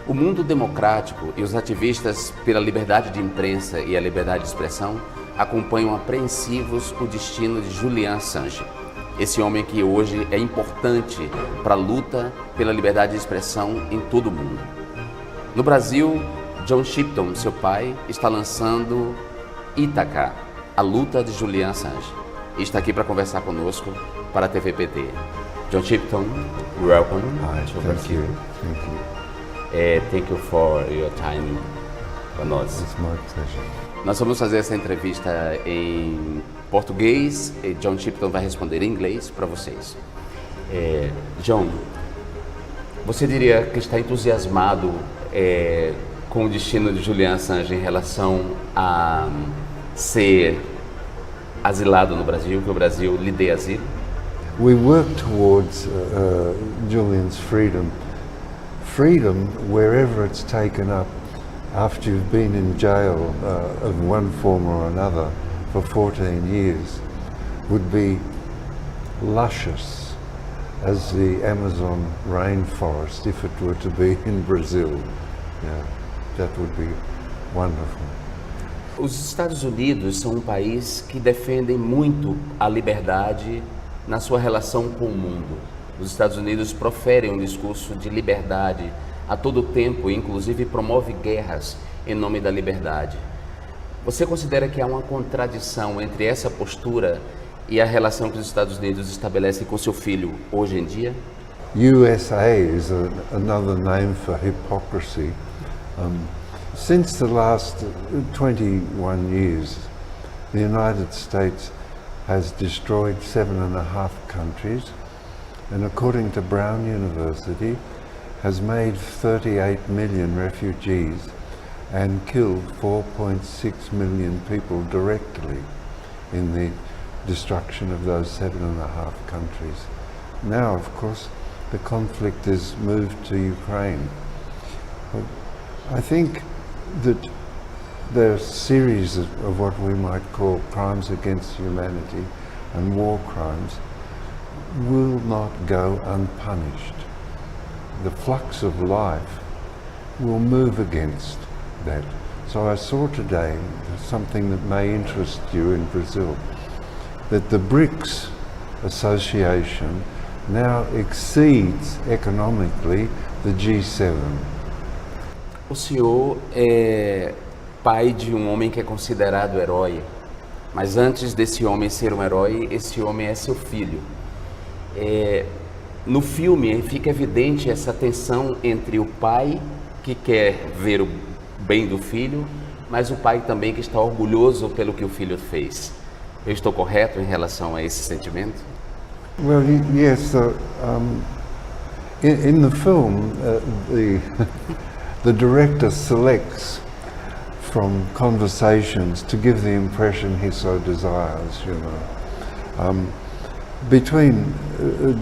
O mundo democrático e os ativistas pela liberdade de imprensa e a liberdade de expressão acompanham apreensivos o destino de Julian Assange, esse homem que hoje é importante para a luta pela liberdade de expressão em todo o mundo. No Brasil, John Shipton, seu pai, está lançando Ithaka, a luta de Julian Assange, e está aqui para conversar conosco para a TVPT. John Shipton, welcome. Hi, thank you. Thank you for your time para nós. It's my pleasure. Nós vamos fazer essa entrevista em português e John Shipton vai responder em inglês para vocês. John, você diria que está entusiasmado com o destino de Julian Assange em relação a ser asilado no Brasil, que o Brasil lhe dê asilo? We work towards Julian's freedom. Freedom, wherever it's taken up, after you've been in jail of one form or another for 14 years, would be luscious as the Amazon rainforest if it were to be in Brazil. Yeah, that would be wonderful. Os Estados Unidos são um país que defendem muito a liberdade na sua relação com o mundo. Os Estados Unidos proferem um discurso de liberdade a todo tempo, inclusive promove guerras em nome da liberdade. Você considera que há uma contradição entre essa postura e a relação que os Estados Unidos estabelecem com seu filho hoje em dia? USA is another name for hypocrisy. Since the last 21 years, the United States has destroyed 7.5 countries, and according to Brown University, has made 38 million refugees and killed 4.6 million people directly in the destruction of those 7.5 countries. Now, of course, the conflict has moved to Ukraine. But I think that there are a series of what we might call crimes against humanity and war crimes will not go unpunished. The flux of life will move against that. So I saw today something that may interest you in Brazil, that the BRICS association now exceeds economically the G7. O senhor é pai de um homem que é considerado herói, mas antes desse homem ser um herói, esse homem é seu filho. No filme fica evidente essa tensão entre o pai que quer ver o bem do filho, mas o pai também que está orgulhoso pelo que o filho fez. Eu estou correto em relação a esse sentimento? Well, yes. In the film, the director selects from conversations to give the impression he so desires, you know. Between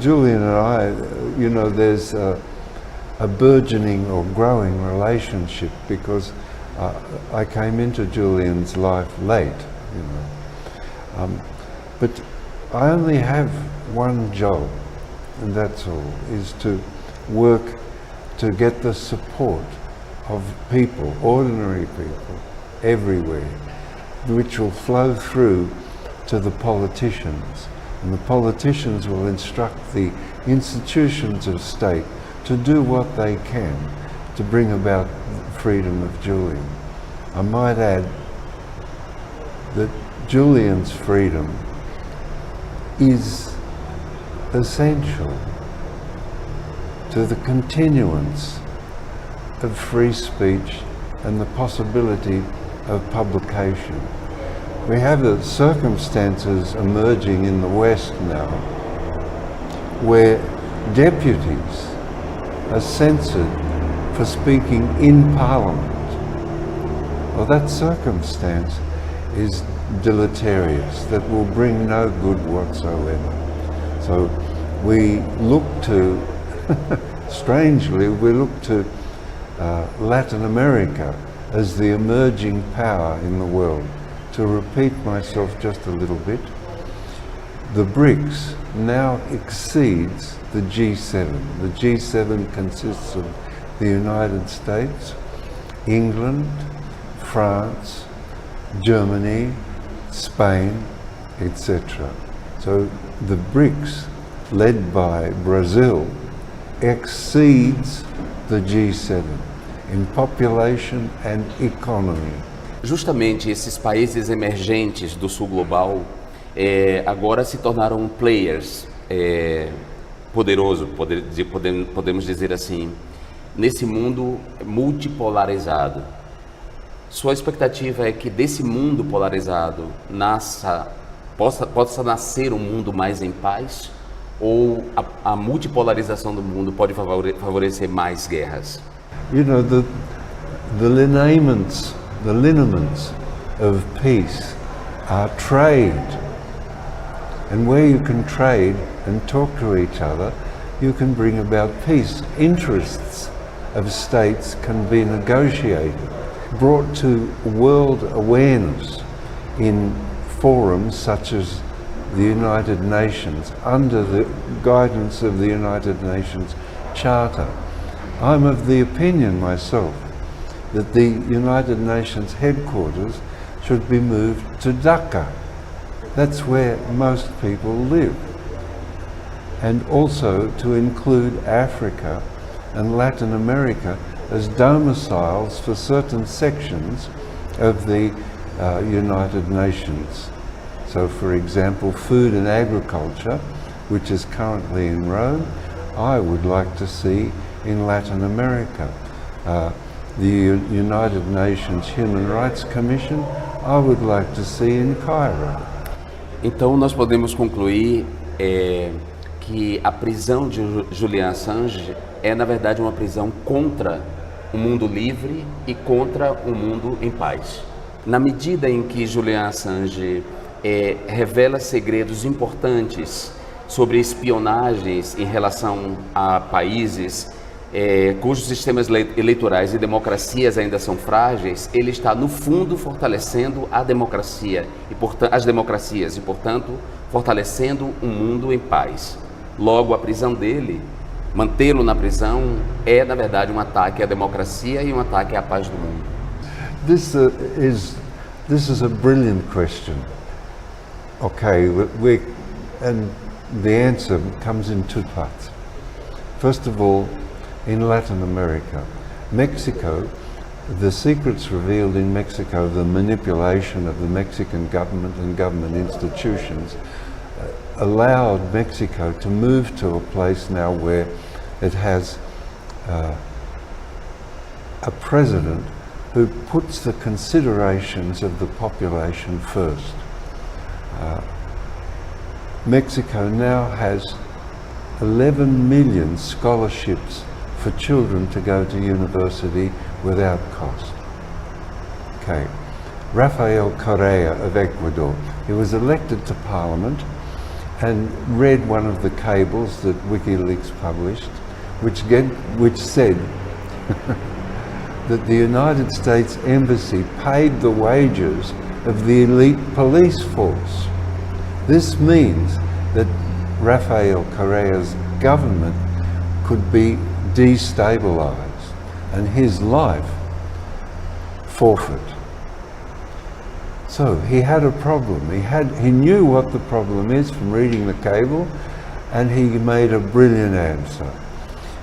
Julian and I, you know, there's a burgeoning or growing relationship because I came into Julian's life late, you know. But I only have one job, and that's all, is to work to get the support of people, ordinary people, everywhere, which will flow through to the politicians. And the politicians will instruct the institutions of state to do what they can to bring about the freedom of Julian. I might add that Julian's freedom is essential to the continuance of free speech and the possibility of publication. We have the circumstances emerging in the West now where deputies are censored for speaking in Parliament. Well, that circumstance is deleterious, that will bring no good whatsoever. So we look to, strangely, we look to Latin America as the emerging power in the world. To repeat myself just a little bit, the BRICS now exceeds the G7. The G7 consists of the United States, England, France, Germany, Spain, etc. So the BRICS, led by Brazil, exceeds the G7 in population and economy. Justamente esses países emergentes do sul global agora se tornaram players poderosos, podemos dizer assim, nesse mundo multipolarizado. Sua expectativa é que desse mundo polarizado possa nascer um mundo mais em paz? Ou a multipolarização do mundo pode favorecer mais guerras? You know, the lineaments of peace are trade. And where you can trade and talk to each other, you can bring about peace. Interests of states can be negotiated, brought to world awareness in forums such as the United Nations, under the guidance of the United Nations Charter. I'm of the opinion myself that the United Nations headquarters should be moved to Dhaka. That's where most people live. And also to include Africa and Latin America as domiciles for certain sections of the United Nations. So, for example, food and agriculture, which is currently in Rome, I would like to see in Latin America. The United Nations Human Rights Commission, I would like to see in Cairo. Então nós podemos concluir que a prisão de Julian Assange é na verdade uma prisão contra um mundo livre e contra um mundo em paz. Na medida em que Julian Assange revela segredos importantes sobre espionagens em relação a países cujos sistemas eleitorais e democracias ainda são frágeis, ele está no fundo fortalecendo a democracia as democracias e, portanto, fortalecendo um mundo em paz. Logo, a prisão dele, mantê-lo na prisão, é na verdade um ataque à democracia e um ataque à paz do mundo. This is a brilliant question. Okay, and the answer comes in two parts. First of all, in Latin America, Mexico, the secrets revealed in Mexico, the manipulation of the Mexican government and government institutions, allowed Mexico to move to a place now where it has a president who puts the considerations of the population first. Mexico now has 11 million scholarships for children to go to university without cost. Okay. Rafael Correa of Ecuador, he was elected to Parliament and read one of the cables that WikiLeaks published, which said that the United States Embassy paid the wages of the elite police force. This means that Rafael Correa's government could be destabilized and his life forfeit. So he had a problem. He knew what the problem is from reading the cable, and he made a brilliant answer.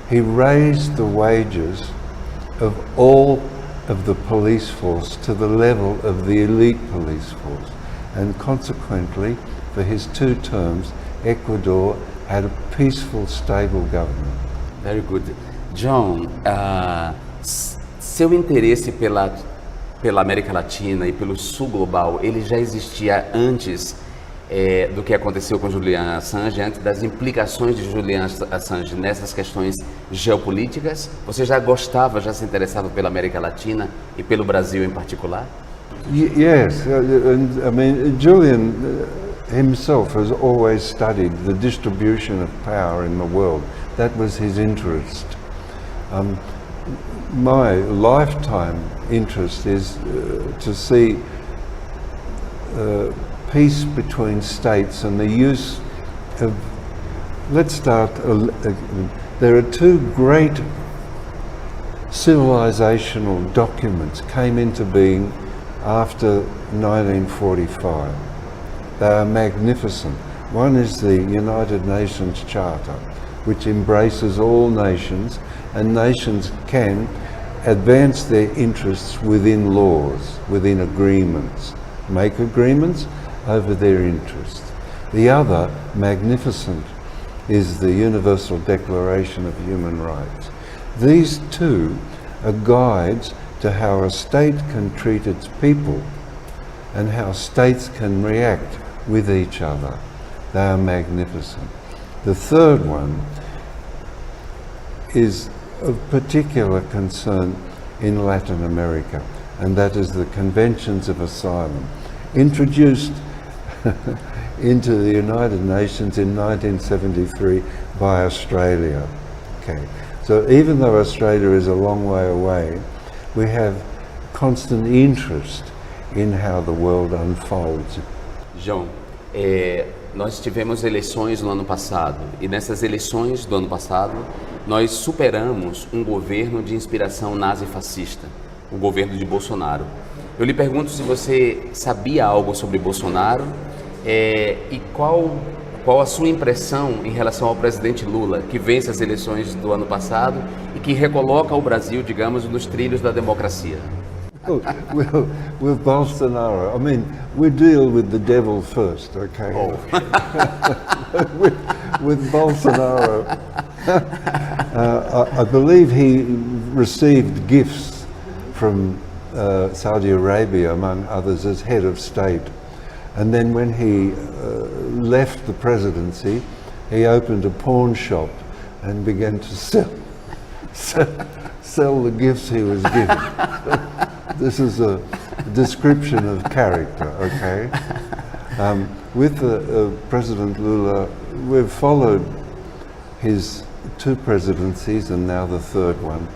He raised the wages of all of the police force to the level of the elite police force, and consequently, for his 2 terms, Ecuador had a peaceful, stable government. Very good. John, seu interesse pela América Latina e pelo Sul Global, ele já existia antes do que aconteceu com Julian Assange, antes das implicações de Julian Assange nessas questões geopolíticas? Você já se interessava pela América Latina e pelo Brasil em particular? Yes, I mean, Julian himself has always studied the distribution of power in the world. That was his interest. My lifetime interest is to see peace between states and the use of, let's start, there are 2 great civilizational documents came into being after 1945. They are magnificent. One is the United Nations Charter, which embraces all nations, and nations can advance their interests within laws, within agreements, make agreements over their interests. The other, magnificent, is the Universal Declaration of Human Rights. These two are guides to how a state can treat its people and how states can react with each other. They are magnificent. The third one is of particular concern in Latin America, and that is the Conventions of Asylum, introduced into the United Nations in 1973 by Australia. Okay. So even though Australia is a long way away, we have constant interest in how the world unfolds. João, nós tivemos eleições no ano passado e nessas eleições do ano passado nós superamos um governo de inspiração nazi-fascista, o governo de Bolsonaro. Eu lhe pergunto se você sabia algo sobre Bolsonaro e qual a sua impressão em relação ao presidente Lula, que vence as eleições do ano passado e que recoloca o Brasil, digamos, nos trilhos da democracia. Well, with Bolsonaro, I mean, we deal with the devil first, okay? Oh. with Bolsonaro, I believe he received gifts from Saudi Arabia, among others, as head of state. And then when he left the presidency, he opened a pawn shop and began to sell the gifts he was given. This is a description of character, okay? With President Lula, we've followed his two presidencies and now the third one.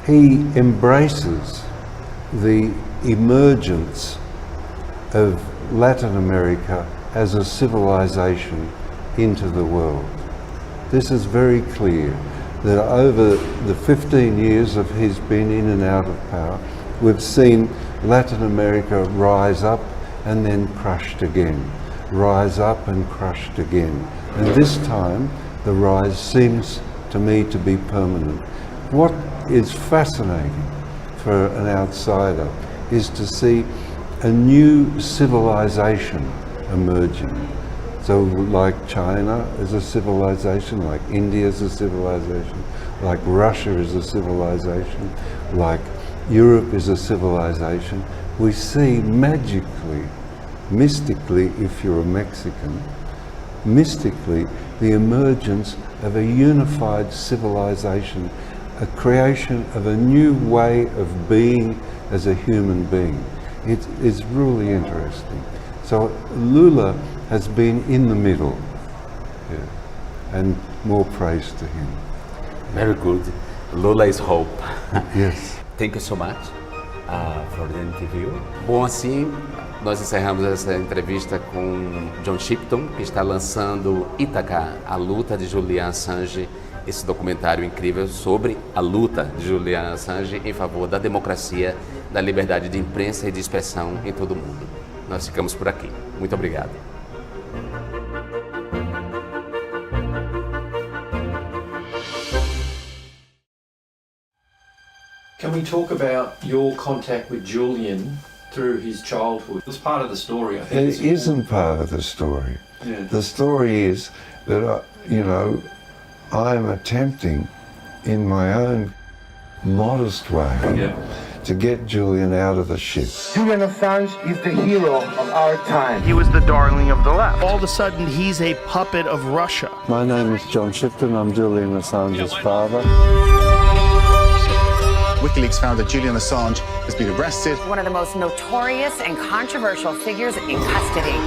He embraces the emergence of Latin America as a civilization into the world. This is very clear, that over the 15 years of he's been in and out of power, we've seen Latin America rise up and then crushed again, rise up and crushed again. And this time, the rise seems to me to be permanent. What is fascinating for an outsider is to see a new civilization emerging. So like China is a civilization, like India is a civilization, like Russia is a civilization, like Europe is a civilization. We see magically, mystically, if you're a Mexican, mystically the emergence of a unified civilization, a creation of a new way of being as a human being. It is really interesting. So Lula has been in the middle, and more praise to him. Very good. Lula is hope. Yes. Thank you so much for the interview. Bom, assim, nós encerramos essa entrevista com John Shipton, que está lançando Ithaka, a luta de Julian Assange, esse documentário incrível sobre a luta de Julian Assange em favor da democracia, da liberdade de imprensa e de expressão em todo o mundo. Nós ficamos por aqui. Muito obrigado. Can we talk about your contact with Julian through his childhood? It was part of the story, I think. It isn't part of the story. Yeah. The story is that, I'm attempting in my own modest way to get Julian out of the ship. Julian Assange is the hero of our time. He was the darling of the left. All of a sudden, he's a puppet of Russia. My name is John Shipton. I'm Julian Assange's father. WikiLeaks found that Julian Assange has been arrested. One of the most notorious and controversial figures in custody.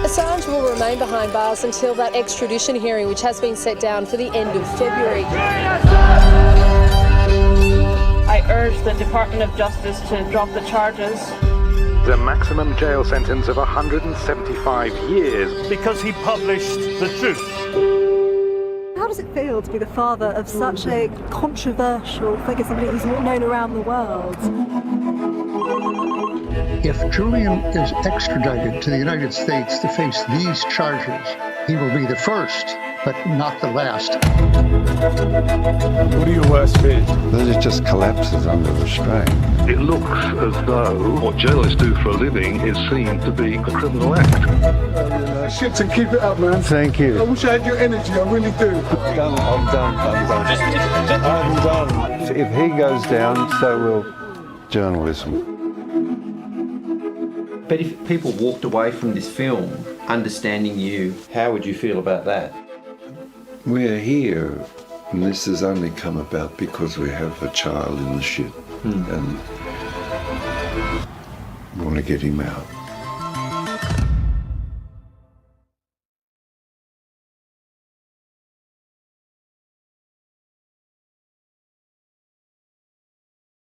Assange will remain behind bars until that extradition hearing, which has been set down for the end of February. I urge the Department of Justice to drop the charges. The maximum jail sentence of 175 years. Because he published the truth. How does it feel to be the father of such a controversial figure, somebody who's known around the world? If Julian is extradited to the United States to face these charges, he will be the first, but not the last. What are your worst fears? That it just collapses under the strain. It looks as though what journalists do for a living is seen to be a criminal act. Shipton, keep it up, man. Thank you. I wish I had your energy, I really do. I'm done. If he goes down, so will journalism. But if people walked away from this film understanding you, how would you feel about that? We're here, and this has only come about because we have a child in the ship, and we want to get him out.